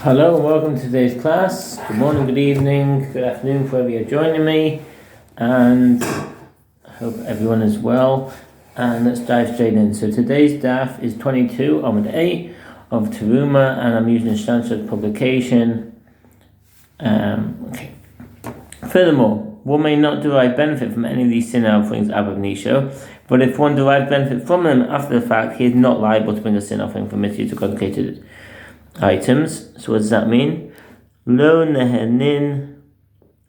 Hello and welcome to today's class. Good morning, good evening, good afternoon, wherever you're joining me, and I hope everyone is well. And let's dive straight in. So today's daf is 22, Amud A of Teruma, and I'm using a Steinsaltz publication. Okay. Furthermore, one may not derive benefit from any of these sin offerings ab initio, but if one derives benefit from them after the fact, he is not liable to bring a sin offering for misuse of consecrated items. So what does that mean? Lo nehenin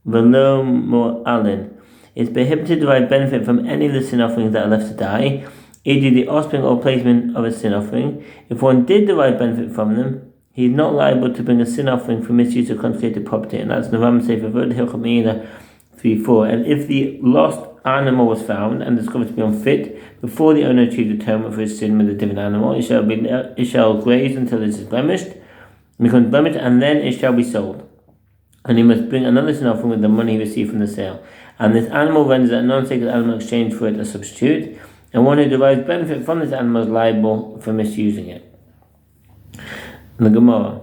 velo mo'alin. It's prohibited to derive benefit from any of the sin offerings that are left to die, e.g. the offspring or placement of a sin offering. If one did derive benefit from them, he is not liable to bring a sin offering for misuse of consecrated property, and that's Nevam Sefer Vod Hilchot Meila 3:4. And if the lost animal was found and discovered to be unfit before the owner achieved atonement for his sin with a different animal, it shall graze until it is blemished, becomes blemished, and then it shall be sold. And he must bring another sin offering with the money he received from the sale. And this animal renders a non-sacred animal exchange for it a substitute, and one who derives benefit from this animal is liable for misusing it. The Gemara.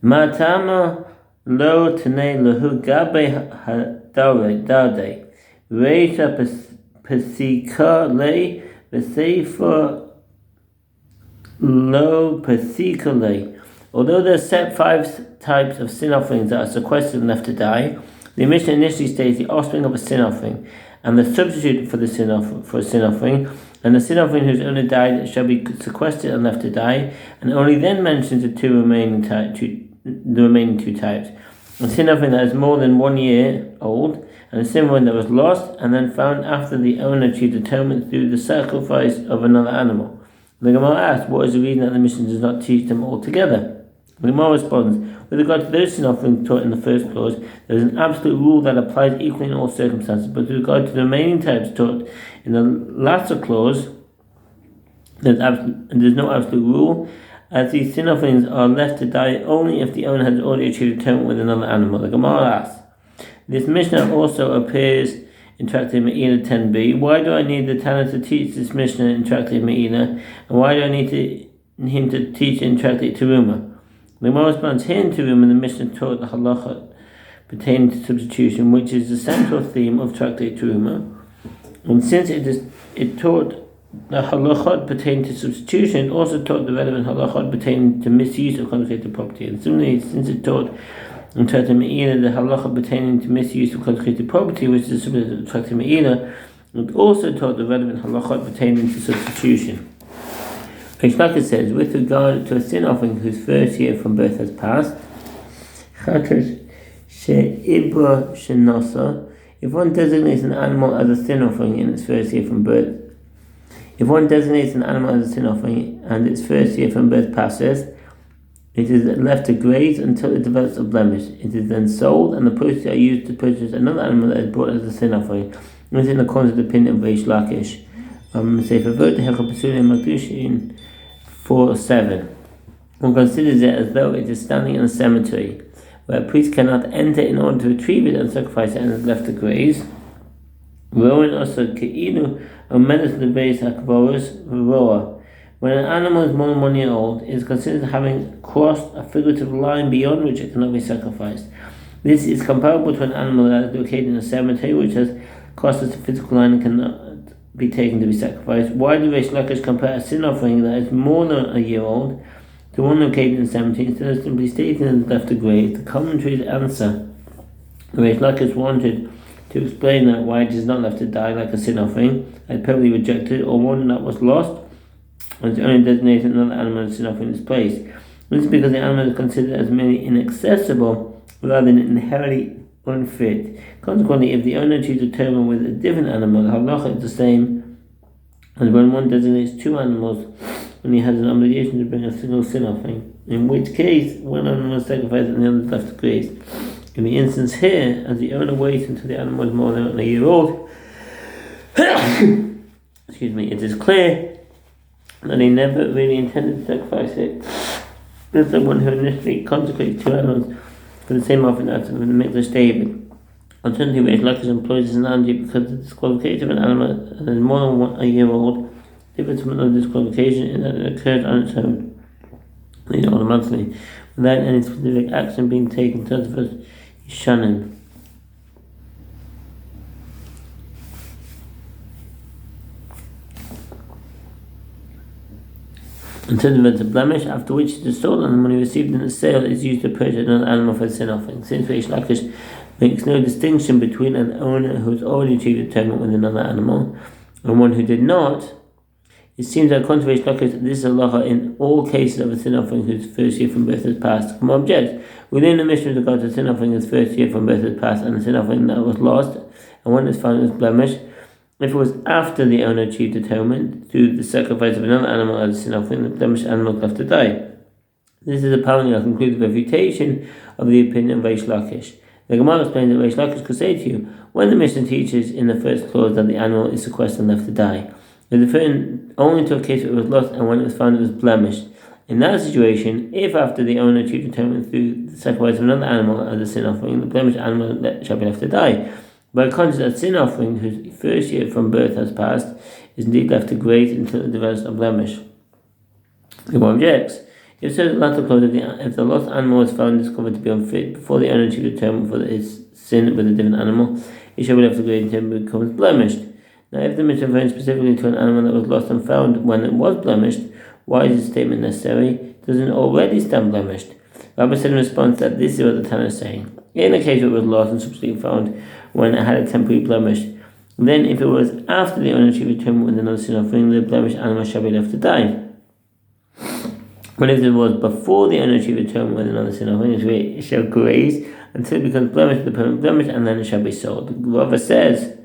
Matama lo tene lehu gabe hadade reisha pesika le v'seifa lo pesika le. Although there are set 5 types of sin offerings that are sequestered and left to die, the Mishnah initially states the offspring of a sin offering and the substitute for the sin offering, and the sin offering whose owner died shall be sequestered and left to die, and only then mentions the remaining 2 types. A sin offering that is more than 1 year old, and a sin offering that was lost and then found after the owner achieved atonement through the sacrifice of another animal. The Gemara asks, what is the reason that the Mishnah does not teach them all together? The Gemara responds, with regard to those sin offerings taught in the first clause, there is an absolute rule that applies equally in all circumstances, but with regard to the remaining types taught in the latter clause, there's no absolute rule, as these sin offerings are left to die only if the owner has already achieved atonement with another animal. The Gemara asks, this Mishnah also appears in Tractate Me'ila 10b. Why do I need the Tana to teach this Mishnah in Tractate Me'ila, and why do I need him to teach in Tractate Teruma? The Gemara responds, here in Teruma, the Mishnah taught the halacha pertaining to substitution, which is the central theme of Tractate Teruma. And since it taught the halachot pertaining to substitution, it also taught the relevant halachot pertaining to misuse of consecrated property. And similarly, since it taught in Tractate Me'ila the halacha pertaining to misuse of consecrated property, which is the subject of Tractate Me'ila, it also taught the relevant halachot pertaining to substitution. Reish Lakish says, with regard to a sin offering whose first year from birth has passed, if one designates an animal as a sin offering in its first year from birth, if one designates an animal as a sin offering and its first year from birth passes, it is left to graze until it develops a blemish. It is then sold, and the proceeds are used to purchase another animal that is brought as a sin offering. This is in accordance with the opinion of Reish Lakish. Sefer Vod Hilchot Makdushin 4:7. One considers it as though it is standing in a cemetery, where a priest cannot enter in order to retrieve it and sacrifice it, and is left to graze. When an animal is more than 1 year old, it is considered having crossed a figurative line beyond which it cannot be sacrificed. This is comparable to an animal that is located in a cemetery, which has crossed a physical line and cannot be taken to be sacrificed. Why do Reish Lakish compare a sin offering that is more than 1 year old to one located in a cemetery instead of simply stating that it is left to graze? The commentary's answer, Reish Lakish wanted to explain that why it is not left to die like a sin offering, like permanently rejected, or one that was lost, and only designated another animal as sin offering in its place. This is because the animal is considered as merely inaccessible rather than inherently unfit. Consequently, if the owner chooses to atonement with a different animal, the halacha is the same as when one designates 2 animals when he has an obligation to bring a single sin offering, in which case one animal is sacrificed and the other is left to graze. In the instance here, as the owner waits until the animal is more than 1 year old, it is clear that he never really intended to sacrifice it. There's someone who initially consecrates 2 animals for the same offering as in the Mikdash David. Alternatively, Reish Lakish employs this analogy because the disqualification of an animal that is more than 1 year old differs from another disqualification in that it occurs on its own. automatically, without any specific action being taken. Tosfos Yishanim. In terms of a blemish, after which it is sold and the money received in the sale is used to purchase another animal for a sin offering. Since Reish Lakish makes no distinction between an owner who has already achieved atonement with another animal and one who did not, it seems that according to Reish Lakish, this is a halacha in all cases of a sin offering whose first year from birth has passed. Come object. Within the mission with regard to sin offering whose first year from birth has passed and the sin offering that was lost and one is found as blemish, if it was after the owner achieved atonement through the sacrifice of another animal as a sin offering, the blemished animal will have to die. This is apparently a conclusive refutation of the opinion of Reish Lakish. The Gemara explains that Reish Lakish could say to you, when the Mishnah teaches in the first clause that the animal is sequestered and left to die, they're referring only to a case where it was lost and when it was found it was blemished. In that situation, if after the owner achieved atonement through the sacrifice of another animal as a sin offering, the blemished animal shall be left to die. By contrast, a sin offering whose first year from birth has passed is indeed left to graze until it develops a blemish. The one objects. If so, the latter clause, if the lost animal is found discovered to be unfit before the owner achieved atonement for its sin with a different animal, it shall be left to graze until it becomes blemished. Now, if the Mishnah refers specifically to an animal that was lost and found when it was blemished, why is this statement necessary? Doesn't it already stand blemished? Rabbi said in response that this is what the Tanna is saying. In a case where it was lost and subsequently found when it had a temporary blemish, then if it was after the owner achieved atonement with another sin offering, the blemished animal shall be left to die. But if it was before the owner achieved atonement with another sin offering, it shall graze until it becomes blemished with a permanent blemish, and then it shall be sold. Rabbi says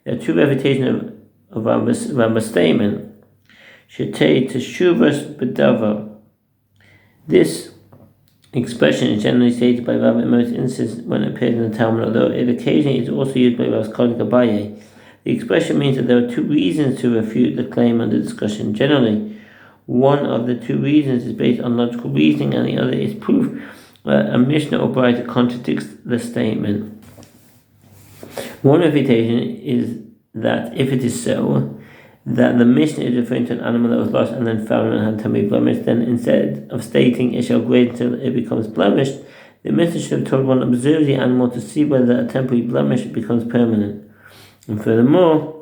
there are two refutations of Rabbi's statement. Shetei teshuvas b'davar. This expression is generally stated by Rav in most instances when it appears in the Talmud, although it occasionally is also used by Rav's colleague Abaye. The expression means that there are two reasons to refute the claim under discussion. Generally, one of the two reasons is based on logical reasoning and the other is proof that a Mishnah or Braita contradicts the statement. One refutation is that if it is so, that the Mishnah is referring to an animal that was lost and then found and had temporary blemish, then instead of stating it shall graze until it becomes blemished, the Mishnah should have told one to observe the animal to see whether a temporary blemish becomes permanent. And furthermore,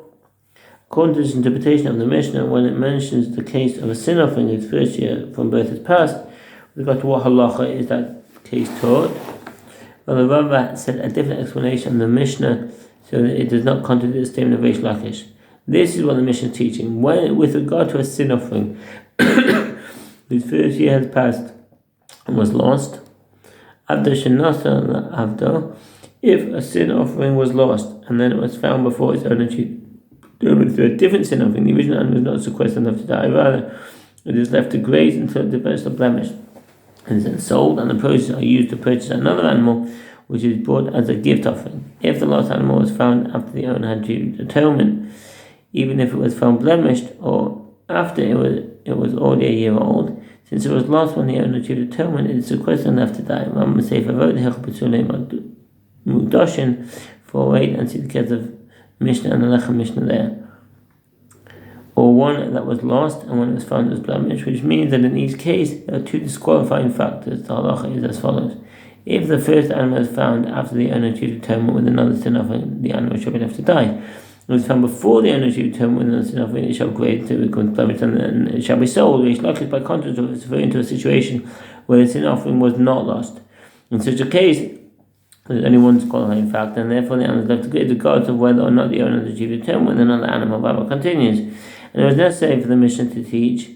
according to this interpretation of the Mishnah, when it mentions the case of a sin offering whose first year from birth has passed, with regard to what halacha is that case taught, well, the Rava said a different explanation of the Mishnah so that it does not contradict the statement of Reish Lakish. This is what the Mishnah is teaching. When, with regard to a sin offering whose first year has passed and was lost, if a sin offering was lost and then it was found before its owner through a different sin offering, the original animal is not sequestered enough to die, rather it is left to graze until it develops a blemish and is then sold, and the proceeds are used to purchase another animal which is brought as a gift offering. If the lost animal was found after the owner had achieved atonement, even if it was found blemished or after it was already a year old, since it was lost when the owner achieved atonement, it is sequestered and left to die. Rambam say for Mugdoshin 4:8 and see the case of Mishnah and Alecha Mishnah there. Or one that was lost and when it was found it was blemished, which means that in each case there are two disqualifying factors. The halacha is as follows. If the first animal is found after the owner achieved atonement with another sin offering, the animal shall be left to die. If it was found before the owner achieved atonement with another sin offering, it shall graze until it becomes blemished and then it shall be sold. Reish Lakish, by contrast, is referring to a situation where the sin offering was not lost. In such a case, there's only one disqualifying factor, and therefore the animal is left to graze regardless of whether or not the owner has achieved atonement with another animal. Rabbi continues, and it was necessary for the Mishnah to teach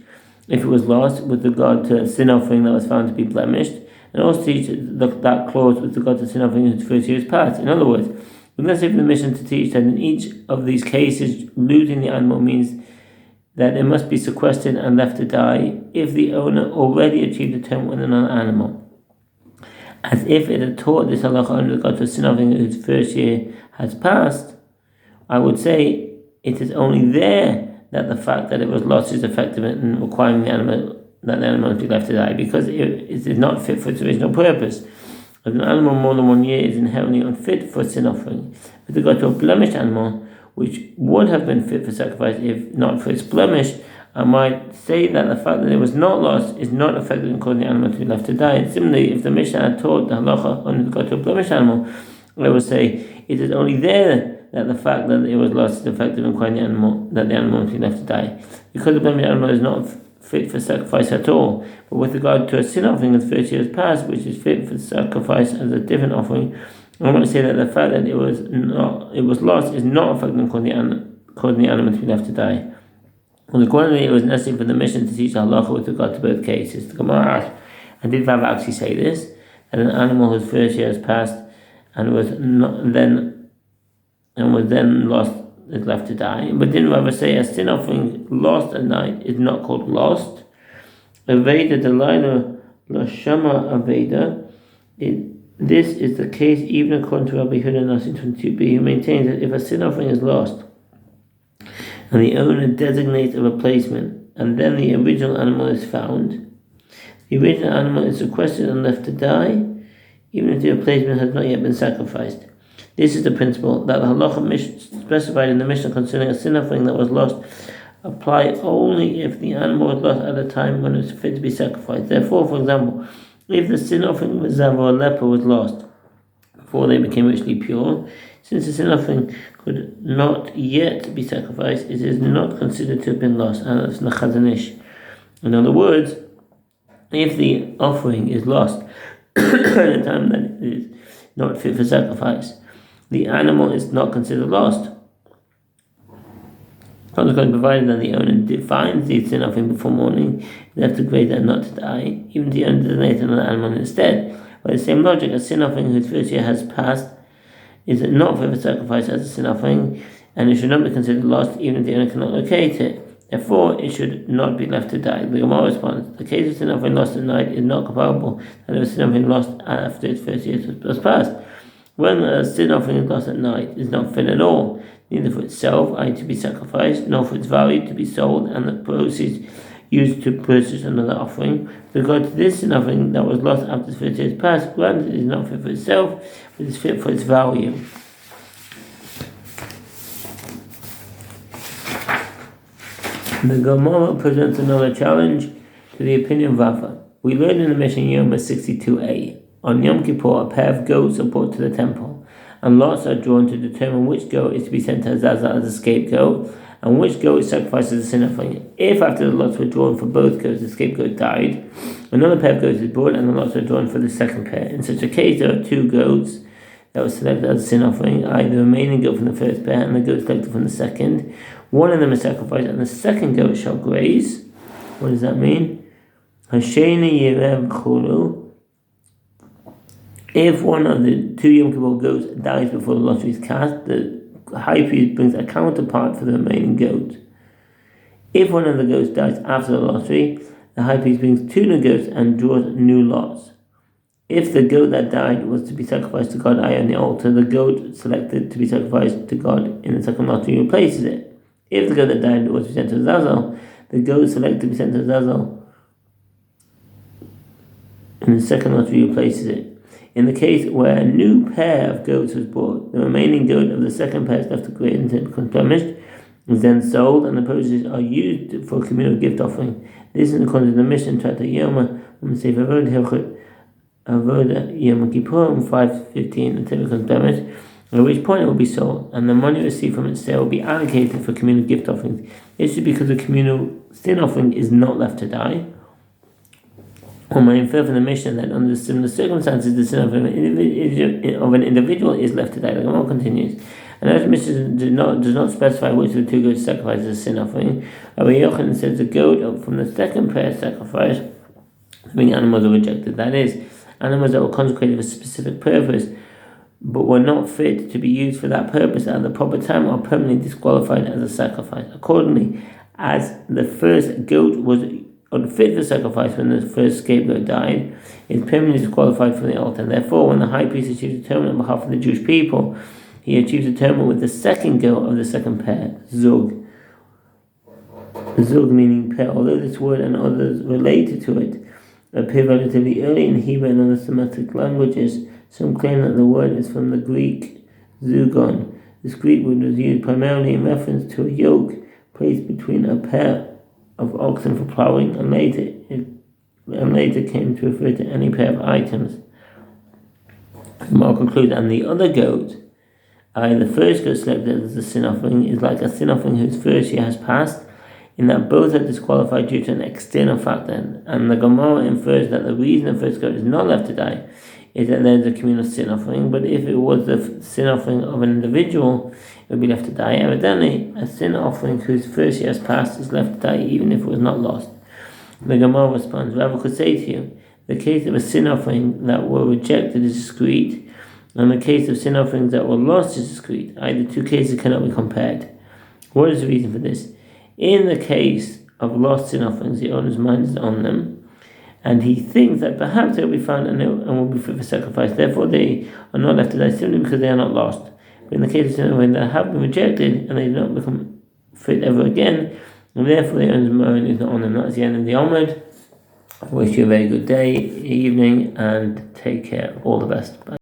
if it was lost with regard to a sin offering that was found to be blemished, and also teach that clause with regard to sin offering whose first year is passed. In other words, it was necessary for the Mishnah to teach that in each of these cases, looting the animal means that it must be sequestered and left to die if the owner already achieved atonement with another animal. As if it had taught this halacha under regard to a sin offering whose first year has passed, I would say it is only there that the fact that it was lost is effective in requiring the animal to be left to die, because it is not fit for its original purpose. As an animal more than 1 year is inherently unfit for a sin offering. With regard to a blemished animal, which would have been fit for sacrifice if not for its blemish, I might say that the fact that it was not lost is not effective in causing the animal to be left to die. And similarly, if the Mishnah had taught the halacha only to go to a blemish animal, I would say it is only there that the fact that it was lost is effective in causing the animal to be left to die. Because the blemish animal is not fit for sacrifice at all. But with regard to a sin offering of 30 years past, which is fit for sacrifice as a different offering, I want to say that the fact that it was lost is not effective in causing the animal to be left to die. And accordingly, it was necessary for the mission to teach halacha with regard to both cases. The Gemara asked, and did Rav actually say this? That an animal whose first year has passed and was then lost is left to die. But didn't Rav say a sin offering lost at night is not called lost? Aveda Delaila Lashama Aveda. This is the case even according to Rabbi Huda Nasi 22b, who maintains that if a sin offering is lost, and the owner designates a replacement, and then the original animal is found, the original animal is sequestered and left to die, even if the replacement has not yet been sacrificed. This is the principle that the halacha specified in the Mishnah concerning a sin offering that was lost apply only if the animal was lost at a time when it was fit to be sacrificed. Therefore, for example, if the sin offering of a zav or a leper was lost before they became ritually pure, since the sin offering could not yet be sacrificed, it is not considered to have been lost, and that's Nachazanish. In other words, if the offering is lost at a time that it is not fit for sacrifice, the animal is not considered lost. Consequently, provided that the owner defines the sin offering before morning, they have to grade that not to die, even if the owner designates another animal instead. By the same logic, a sin offering whose first year has passed is not fit for sacrifice as a sin offering, and it should not be considered lost even if the owner cannot locate it. Therefore, it should not be left to die. The Gemara responds, the case of sin offering lost at night is not comparable to the sin offering lost after its first year was passed. When a sin offering is lost at night, it is not fit at all, neither for itself, i.e. to be sacrificed, nor for its value to be sold, and the proceeds used to purchase another offering. With regard to this sin offering that was lost after its first year is passed, granted it is not fit for itself, but is fit for its value. The Gemara presents another challenge to the opinion of Rava. We learned in the Mishnah Yoma 62a. On Yom Kippur, a pair of goats are brought to the temple, and lots are drawn to determine which goat is to be sent to Azazel as a scapegoat, and which goat is sacrificed as a sin offering. If after the lots were drawn for both goats, the scapegoat died, another pair of goats is brought, and the lots are drawn for the second pair. In such a case, there are two goats that were selected as a sin offering, either the remaining goat from the first pair and the goat selected from the second. One of them is sacrificed, and the second goat shall graze. What does that mean? Hasheni Yerev Chulu. If one of the two Yom Kippur goats dies before the lottery is cast, the high priest brings a counterpart for the remaining goat. If one of the goats dies after the lottery, the high priest brings two new goats and draws new lots. If the goat that died was to be sacrificed to God on the altar, the goat selected to be sacrificed to God in the second lottery replaces it. If the goat that died was to be sent to Azazel, the goat selected to be sent to Azazel in the second lottery replaces it. In the case where a new pair of goats was bought, the remaining goat of the second pair is left to graze until it becomes blemished, is then sold, and the proceeds are used for a communal gift offering. This is according to the Mishnah Trata Yoma, when we say Avoda Yom Kippur 5:15 until it becomes blemished, at which point it will be sold, and the money received from its sale will be allocated for communal gift offerings. This is because the communal sin offering is not left to die. One might infer from the Mishnah that under similar circumstances, the sin of an individual is left to die. The Gemara continues. And as the Mishnah does not specify which of the two goats sacrifices a sin offering, Rabbi Yochanan says the goat from the second pair sacrifice, having animals are rejected. That is, animals that were consecrated for a specific purpose, but were not fit to be used for that purpose at the proper time, are permanently disqualified as a sacrifice. Accordingly, as the first goat was unfit for sacrifice when the first scapegoat died, is permanently disqualified from the altar. And therefore, when the high priest achieves atonement on behalf of the Jewish people, he achieves atonement with the second goat of the second pair, zug. Zug meaning pair, although this word and others related to it appear relatively early in Hebrew and other Semitic languages. Some claim that the word is from the Greek zugon. This Greek word was used primarily in reference to a yoke placed between a pair of oxen for ploughing, and later came to refer to any pair of items. Gemara concludes, and the other goat, the first goat selected as a sin offering, is like a sin offering whose first year has passed, in that both are disqualified due to an external factor. And the Gemara infers that the reason the first goat is not left to die is that there is a communal sin offering, but if it was the sin offering of an individual, it would be left to die. Evidently, a sin offering whose first year has passed is left to die even if it was not lost. The Gemara responds, Rabbi could say to you, the case of a sin offering that were rejected is discrete, and the case of sin offerings that were lost is discrete. The two cases cannot be compared. What is the reason for this? In the case of lost sin offerings, the owner's mind is on them, and he thinks that perhaps they will be found and will be fit for sacrifice. Therefore, they are not left to die simply because they are not lost. But in the case of sin offerings that have been rejected and they do not become fit ever again, and therefore the owner's mind is not on them. That's the end of the Omid. I wish you a very good day, evening, and take care. All the best. Bye.